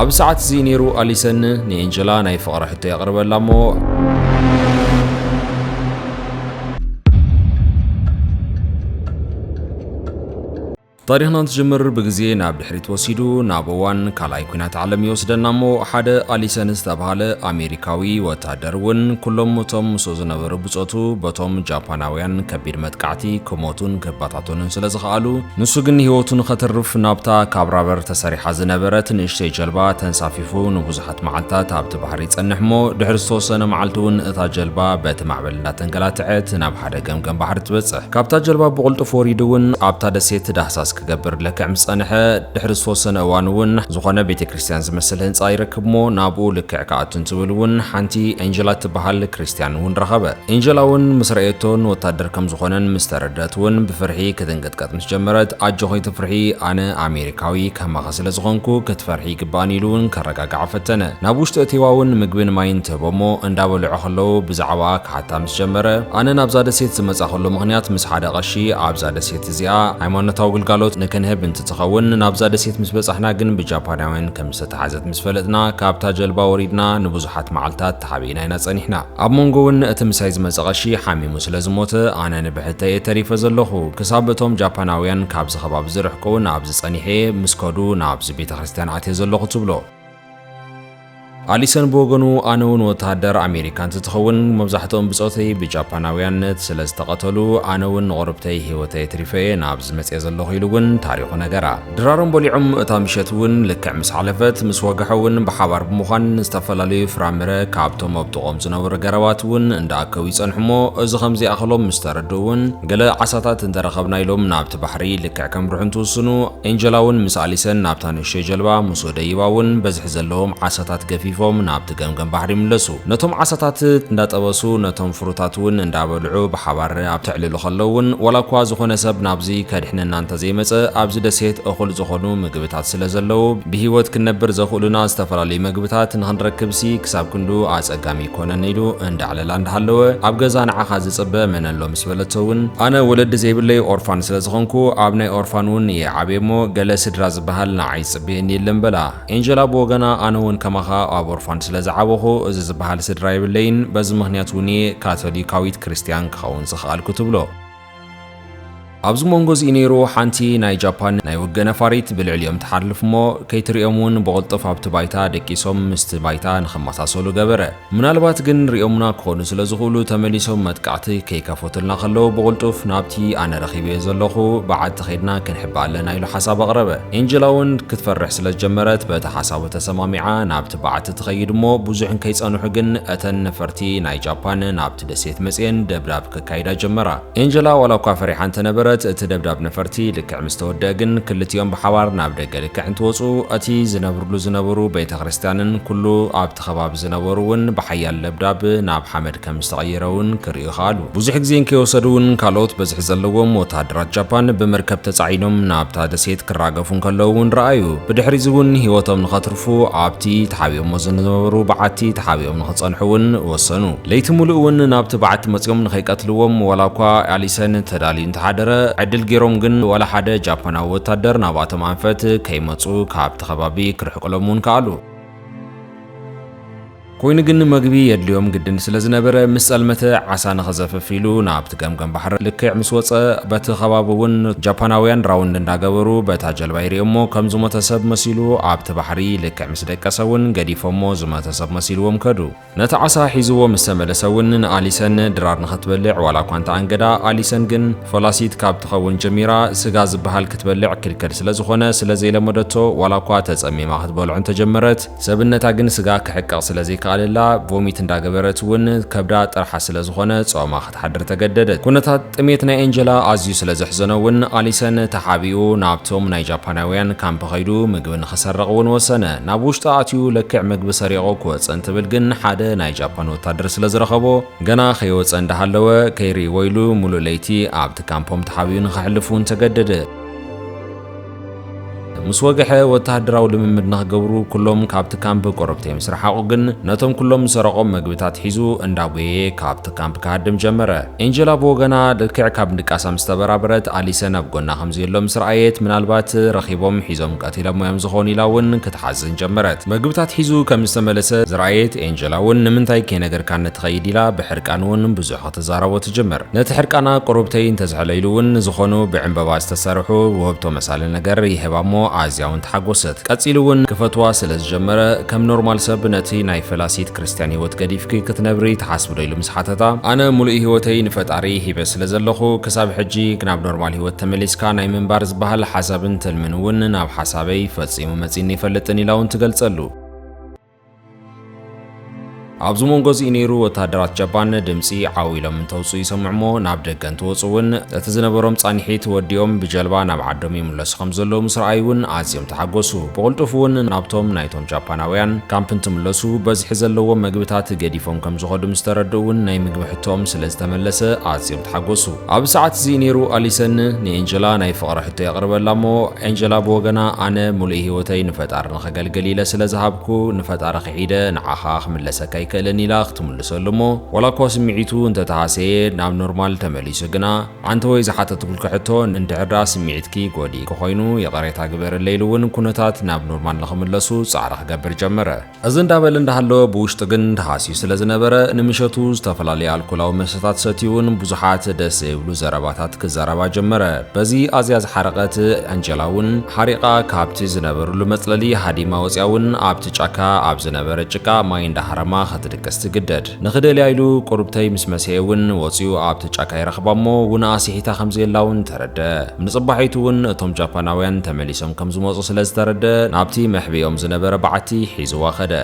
ኣብ ሰዓት እዚ ነይሩ ኣሊሰን ንኤንጀላ ናይ ፍቕሪ ሕቶ የቕርበላ እሞ ታሪኽና እንትጅምር ብግዜ ናብ ድሕሪት ወሲዱ ናብ እዋን ካልኣይ ኩናት ዓለም ይወስደና እሞ ሓደ ኣሊሰን ዝተባሃለ ኣሜሪካዊ ወታደር እውን ኩሎም እቶም ምስኡ ዝነበሩ ብፆቱ በቶም ጃፓናውያን ከቢድ መጥቃዕቲ ክሞቱን ክባታተኑን ስለ ዝኸኣሉ ንሱ ግን ሂወቱን ከተርፍ ናብታ ካብ ራበር ተሰሪሓ ዝነበረት ንእሽተይ ጀልባ ተንሳፊፉ ንብዙሓት መዓልትታት ኣብቲ ባሕሪ ይጸንሕ እሞ ድሕሪ ዝተወሰነ መዓልቲ እውን እታ ጀልባ በቲ ማዕበል እንዳተንገላትዐት ናብ ሓደ ገምገም ባሕሪ ትበጽሕ ካብታ ጀልባ ብቑልጡፍ ወሪዱ እውን ኣብታ ደሴት ዳህሳስ كجبر لك عمصانح دحر السوسن أوانون زخانة بيت كريستيان زمثل هنس أيركب مو نابو لك عقاتن تبلون حنتي إنجيلا تبهال كريستيان ون رغبة إنجيلا ون مسرعيتون وتقدر كم زخانة مسترداتون بفرحي كدنقت قط مش جمرت أجوهي تفرحي أنا أمريكاوي كما غسل زغانكو كتفرحي كبانيلون كرقاق عفتنا نابوش تأتيواون مقبين ماين تبومو انداول عخلو بزعواك حتى مش جمرة أنا نابزاد سيت زمز أخلو مغنيات مسحاد غشي عبزاد سيت زيا عيمان تاوغل قالوت نكنهب انت تخون نابزاد سيت مسبس احنا قن بجاباناوين كم ستحازت مسفلتنا كابتا جلبا وريدنا نبوزحات معلتات تحابينا هنا صنيحنا اب مونغون اتمسايز مزغشي حامي مسلزموت انا نبحتا يتريف زلخو كسابتهم جاباناوين كابز خباب زرحكو نابز صنيحي مسكودو نابز بيت خريستيان عتي زلخو تبلو أليسن بوغنو أنون وتهدر أمريكان تتخون مبزحتهم بصوتي بجاباناويان سلز تقتلو أنون غربتي هوتي تريفي نابز مسيز اللوغ يلوغن تاريخو نقرا درارن بوليعم اتامشتون لكع مسحالفت مسواقحون بحابار بمخان استفلالي فرامرة كابتو مبتغم زنور قرواتون انداكوي صنحمو ازخمزي أخلوم مستردون قل عساتات اندرخبنا يلوم نابت بحري لكع كم روحن توسنو إنجلاون مس أليسن نابتان الشي جلبا مسوديواون بزحز اللوم عساتات قفيف فوم نابت جمجم بحري ملسو نتوم عساتات نداتبسو نتوم فروتاتون ندابلعو بحبار ابتعللو خلون ولا كواز خونه سب نابزي كدحنا نانتا زي مص ابز دسيت اخل زخونو مغبتات سلازلو بهيوت كنبر زخولنا استفرالي مغبتات نهنركبسي كساب كندو اصقامي كونن يدو اندعلل اندحلو اب غزان عخاز صبه منلو مسبلتون انا ولد زيبلي اورفان سلازخونكو ابناي اورفانون يعبيمو جلس دراز بحال نعيس بين يلمبلا انجلا بوغنا انون كماخا أورفان سلازعوه إذا بحال سدرايب اللين بز مهنياتوني كاثوليكاويت كريستيان كخون سخال كتبلو أبز مونغوز إنيرو حانتي ناي جابان ناي وجنا فاريت بالعليم تحرف مو كيتريومون بغلطف عبت بايتا دكيسوم مست بايتا نخمسا سولو جبرة من البات جن ريومنا كون سلازغولو تمليسوم متقعتي كيكا فوتلنا خلو بغلطف نابتي أنا رخيبي زلخو بعد تخيدنا كنحب على نايلو حساب أغربة إنجلاون كتفرح سلاج جمرت بتحساب تسمامعة نابت بعد تخيد مو بوزعن كيس أنو حجن أتن فرتي ناي جابان نابت دسيت مسين دبراب كايدا جمرة إنجلا ولا كافرحان تنبر تدبداب نفرتي لك مستوداجن كلتيوم بحوار نابدق لك انت وصو اتي زنبرو بيت خريستيانن كله ابت خباب زنبرون بحيال لبداب ناب حمد كمستغيرون كريو خالو بوزح غزين كيوسدون كالوت بزح زلوم وتادرات جابان بمركب تصعينهم نابتا دسيت كراغفون كلون رايو بدحري زون هيوتهم نخطرفو ابتي تحاويهم زنبرو بعتي تحاويهم نخصنحون وصنو ليتملؤون نابت بعت مصيوم نخيقتلوم ولاكوا أليسن تدالين تحدر عدل جيروم جن ولا حدا جابانا وتادر نباتهم عنفت كيمتصو كابت خبابي كرحقلمون كالو كوين جن مجبي اليوم جدا سلزنا برا مسألة متى عسان خزف فيلو نابت جم بحر لك مسوات بات خبابون جاباناويان راون دناجورو بتاجل بايري أمو كم زمة سب مسيلو عبت بحري لك مسدك سون جدي فمو زمة سب مسيلو مكدو نتعسى حيزو مستمل سون أليسن درار نخت بلع ولا كنت عنجدا أليسن جن فلاسيت كابت خون جميرة سجاز بحال كتبلع كل سلزخونة سلزي لمدته ولا قاتز أمي ما خد بول عن تجمرت سبنا تاجن سجاك حق سلزي قال لا فوميت انداغبرت ون كبدا طرح سلازخونه صوما خدحدر تجددت كنتات طميتنا انجلا ازيو سلازحزنو ون اليسن تحابيو نابتوم ناي جاباناويان كامب خيدو مغبن خسرقون وسنه نابوشتا اتيو لكع مغب سريقو كوصن تبلغن حدا ناي جابان وتادر سلازرخبو غنا خيوص اندحلوه كيري ويلو مولو ليتي ابت كامبوم تحابيون خحلفون تجدد ምስ ወግሐ ወተሃደራዊ ልምምድ ንኽገብሩ ኩሎም ካብቲ ካምፕ ቆረብተይ ምስ ረሓቑ ግን ነቶም ኩሎም ዝሰረቖም መግብታት ሒዙ እንዳጎየ ካብቲ ካምፕ ክሃድም ጀመረ። ኤንጀላ ብወገና ልክዕ ካብ ንቃሳ ምስ ተበራበረት ኣሊሰን ኣብ ጎና ከምዘሎ ምስ ረኣየት ምናልባት ረኺቦም ሒዞም ቀቲሎም እዮም ዝኾኑ ኢላ እውን ክትሓዝን ጀመረት። መግብታት ሒዙ ከም ዝተመለሰ ዝረኣየት ኤንጀላ እውን ንምንታይ ከይነገርካ ነትኸይድ ኢላ ብሕርቃን እውን ብዙሕ ክትዛረቦ ትጅምር። ነቲ ሕርቃና ቆረብተይ እንተዝሕለይሉ እውን ዝኾኑ ብዕንበባ ዝተሰርሑ ውህብቶ መሳሊ ነገር ይህባ እሞ ኣዝያ እውን ተሓጎሰት። ቀፂሉ እውን ክፈትዋ ስለ ዝጀመረ ከም ኖርማል ሰብ ነቲ ናይ ፈላሲት ክርስቲያን ህይወት ገዲፍኪ ክትነብሪ ተሓስብ ዶ ኢሉ ምስ ሓተታ ኣነ ሙሉእ ህይወተይ ንፈጣሪ ሂበ ስለ ዘለኹ ክሳብ ሕጂ ናብ ኖርማል ህይወት ተመሊስካ ናይ ምንባር ዝበሃል ሓሳብን ትልምን እውን ናብ ሓሳበይ ፈፂሙ መፂኒ ይፈልጥን ኢላ እውን ትገልጸሉ። ኣብዚ መንጎ እዚ ነይሩ ወተሃደራት ጃፓን ድምፂ ዓዊሎም እንተውፁ ይሰምዑ እሞ ናብ ደገ እንትወፁ እውን እቲ ዝነበሮም ጻኒሒት ወዲኦም ብጀልባ ናብ ዓዶም ይምለሱ ከም ዘለዉ ምስ ረኣዩ እውን ኣዝዮም ተሓጎሱ። ብቕልጡፍ እውን ናብቶም ናይቶም ጃፓናውያን ካምፕ እንትምለሱ በዝሒ ዘለዎም መግብታት ገዲፎም ከም ዝኸዱ ምስ ተረድኡ እውን ናይ ምግቢ ሕቶኦም ስለ ዝተመለሰ ኣዝዮም ተሓጎሱ። ኣብ ሰዓት እዚ ነይሩ ኣሊሰን ንኤንጀላ ናይ ፍቕሪ ሕቶ የቕርበላ እሞ ኤንጀላ ብወገና ኣነ ሙሉእ ህይወተይ ንፈጣሪ ንኸገልግል ኢለ ስለ ዝሃብኩ ንፈጣሪ ክሒደ ንዓኻ ክምለሰካ ከለን ኢላ ክትምልሰሉ እሞ ዋላ እኳ ስምዒቱ እንተተሃሰየ ናብ ኖርማል ተመሊሱ ግና አንተ ወይ ዝሓተትኩልካ ሕቶ እንድሕር ዳ ስምዒትኪ ጎዲኡ ኮይኑ የቐሬታ ግበረለይ ኢሉ እውን ኩነታት ናብ ኖርማል ንኽምለሱ ጻዕሪ ክገብር ጀመረ። እዚ እንዳበለ እንዳሃለወ ብውሽጡ ግን ተሃስዩ ስለ ዝነበረ ንምሸቱ ዝተፈላለዩ ኣልኮላዊ መስተታት ሰትዩ እውን ብዙሓት ደስ ዘይብሉ ዘረባታት ክዘረባ ጀመረ። በዚ ኣዝያ ዝሓረቐት ኣንጀላ እውን ሓሪቓ ካብቲ ዝነበሩሉ መፅለሊ ሃዲማ ወፅያ እውን ኣብቲ ጫካ ኣብ ዝነበረ ጭቃ ማይ እንዳሃረማ ክትድቀስ ትግደድ። ንኽደልያ ኢሉ ቁርብተይ ምስ መስየ እውን ወፂኡ ኣብቲ ጫካ ይረኽባ እሞ ውና ኣሲሒታ ከምዘየላ እውን ተረደ። ንፅባሒቱ እውን እቶም ጃፓናውያን ተመሊሶም ከም ዝመፁ ስለ ዝተረደ ናብቲ መሕቢኦም ዝነበረ በዓቲ ሒዝዋ ኸደ።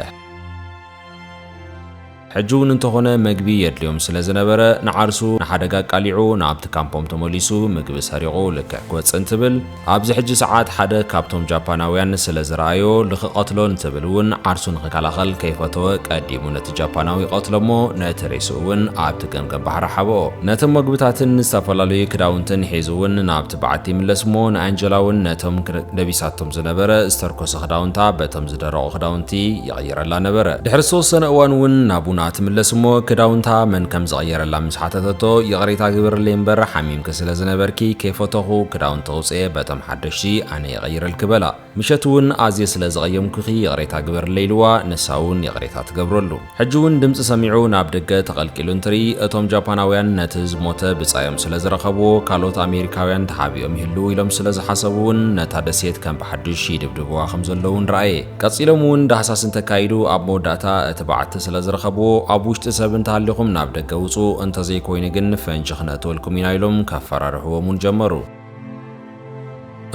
ሕጂ እውን እንተኾነ መግቢ የድልዮም ስለ ዝነበረ ንዓርሱ ንሓደጋ ቃሊዑ ናብቲ ካምፖም ተመሊሱ ምግቢ ሰሪቑ ልክዕ ክወፅእ እንትብል ኣብዚ ሕጂ ሰዓት ሓደ ካብቶም ጃፓናውያን ስለ ዝረኣዮ ልኽቐትሎ እንትብል እውን ዓርሱ ንኽከላኸል ከይፈተወ ቀዲሙ ነቲ ጃፓናዊ ቀትሎ እሞ ነቲ ሬሱ እውን ኣብቲ ገምገም ባሕሪ ሓብኦ። ነቶም መግብታትን ዝተፈላለዩ ክዳውንትን ሒዙ እውን ናብቲ በዓቲ ይምለስ እሞ ንኣንጀላ እውን ነቶም ለቢሳቶም ዝነበረ ዝተርኮሰ ክዳውንታ በቶም ዝደረቑ ክዳውንቲ ይቕይረላ ነበረ። ድሕሪ ዝተወሰነ እዋን እውን ናቡና ትምለስ እሞ ክዳውንታ መን ከም ዝቐየረላ ምስ ሓተተቶ የቕሬታ ግብርለይ እምበር ሓሚምክ ስለ ዝነበርኪ ከይፈተኹ ክዳውንቲ ተውፅአ በቶም ሓደሽቲ ኣነ ይቐይረልክ በላ። ምሸት እውን ኣዝየ ስለ ዝቐየምኩኺ የቕሬታ ግብርለይ ኢልዋ ንሳ እውን የቕሬታ ትገብረሉ። ሕጂ እውን ድምፂ ሰሚዑ ናብ ደገ ተቐልቂሉ እንትርኢ እቶም ጃፓናውያን ነቲ ዝሞተ ብጻዮም ስለ ዝረኸብዎ ካልኦት ኣሜሪካውያን ተሓቢኦም ይህልው ኢሎም ስለ ዝሓሰቡ እውን ነታ ደሴት ከም ብሓድሽ ይድብድብዋ ከም ዘለዉ ረኣየ። ቀፂሎም እውን ዳህሳስ እንተካይዱ ኣብ መወዳእታ እቲ በዓቲ ስለ ዝረኸብዎ ኣብ ውሽጢ ሰብ እንተሃሊኹም ናብ ደገ ውፁ እንተዘይኮይኑ ግን ፈንጂ ክነእትወልኩም ኢና ኢሎም ከፈራርሕዎም እውን ጀመሩ።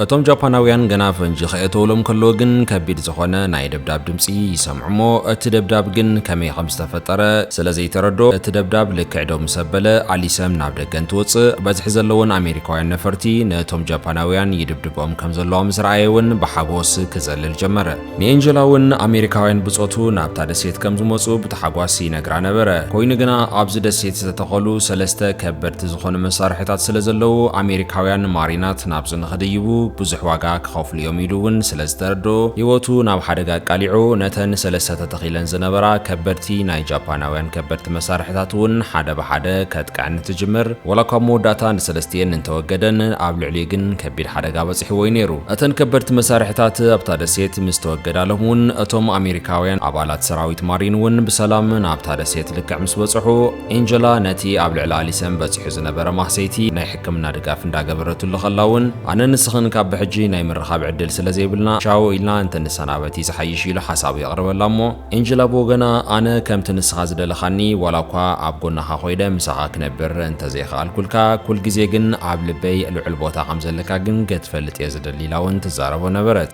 እቶም ጃፓናውያን ገና ፈንጂ ከእተውሎም ከለዎ ግን ከቢድ ዝኾነ ናይ ደብዳብ ድምፂ ይሰምዑ እሞ እቲ ደብዳብ ግን ከመይ ከም ዝተፈጠረ ስለ ዘይተረዶ እቲ ደብዳብ ልክዕ ዶም ሰበለ ኣሊሰም ናብ ደገ እንትወፅእ በዝሒ ዘለዎን ኣሜሪካውያን ነፈርቲ ነቶም ጃፓናውያን ይድብድቦም ከም ዘለዋ ምስ ረኣየ እውን ብሓጎስ ክዘልል ጀመረ። ንኤንጀላ እውን ኣሜሪካውያን ብፆቱ ናብታ ደሴት ከም ዝመፁ ብተሓጓስ ይነግራ ነበረ። ኮይኑ ግና ኣብዚ ደሴት ዝተተኸሉ ሰለስተ ከበድቲ ዝኾኑ መሳርሕታት ስለ ዘለዉ ኣሜሪካውያን ማሪናት ናብዚ ንኽድይቡ ብዙሕ ዋጋ ክኸፍሉ እዮም ኢሉ እውን ስለ ዝተረዶ ህይወቱ ናብ ሓደጋ ቃሊዑ ነተን ሰለስተ ተተኺለን ዝነበራ ከበድቲ ናይ ጃፓናውያን ከበድቲ መሳርሕታት እውን ሓደ ብሓደ ከጥቃዕኒ ትጅምር። ዋላ እኳ መወዳእታ ንሰለስቲአን እንተወገደን ኣብ ልዕሊኡ ግን ከቢድ ሓደጋ በፂሕዎ እዩ ነይሩ። እተን ከበድቲ መሳርሕታት ኣብታ ደሴት ምስ ተወገዳሎም እውን እቶም ኣሜሪካውያን ኣባላት ሰራዊት ማሪን እውን ብሰላም ናብታ ደሴት ልክዕ ምስ በፅሑ ኤንጀላ ነቲ ኣብ ልዕሊ ኣሊሰን በፂሑ ዝነበረ ማህሰይቲ ናይ ሕክምና ድጋፍ እንዳገበረትሉ ኸላ እውን ኣነ ንስኽን ካብ ብሕጂ ናይ ምርኻብ ዕድል ስለ ዘይብልና ሻው ኢልና እንተንሰናበቲ ዝሓይሽ ኢሉ ሓሳቡ የቕርበላ እሞ ኤንጀላ ብወገና ኣነ ከምቲ ንስኻ ዝደለኻኒ ዋላ እኳ ኣብ ጎናኻ ኮይደ ምሳኻ ክነብር እንተዘይከኣልኩልካ ኩል ግዜ ግን ኣብ ልበይ ልዑል ቦታ ከም ዘለካ ግን ገትፈልጥ እየ ዝደሊ ኢላ እውን ትዛረቦ ነበረት።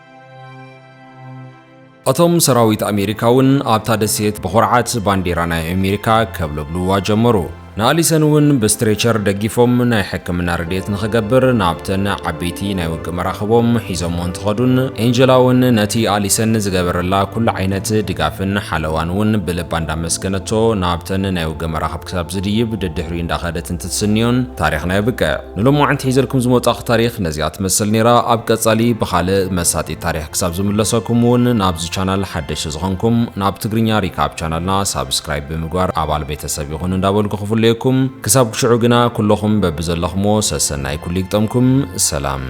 እቶም ሰራዊት ኣሜሪካ እውን ኣብታ ደሴት ብኹርዓት ባንዴራ ናይ ኣሜሪካ ከብለብልዋ ጀመሩ። ንኣሊሰን እውን ብስትሬቸር ደጊፎም ናይ ሕክምና ረድኤት ንኽገብር ናብተን ዓበይቲ ናይ ውግእ መራኽቦም ሒዞሞ እንትኸዱን ኤንጀላ እውን ነቲ ኣሊሰን ዝገበረላ ኩሉ ዓይነት ድጋፍን ሓለዋን እውን ብልባ እንዳመስገነቶ ናብተን ናይ ውግእ መራኽብ ክሳብ ዝድይብ ደድሕሪ እንዳኸደት እንትትስንዮን ታሪኽና ይብቅዕ። ንሎሙዓንቲ ሒዘልኩም ዝመጻኽ ታሪኽ ነዚኣ ትመስል ነይራ። ኣብ ቀጻሊ ብኻልእ መሳጢ ታሪኽ ክሳብ ዝምለሰኩም እውን ናብዚ ቻናል ሓደሽ ዝኾንኩም ናብ ትግርኛ ሪካብ ቻናልና ሳብስክራይብ ብምግባር ኣባል ቤተሰብ ይኹን እንዳበልኩ ክፍለየኩም ክሳብ ክሽዑ ግና ኩለኹም በብዘለኹሞ ሰሰናይ ኩሉ ይግጠምኩም። ሰላም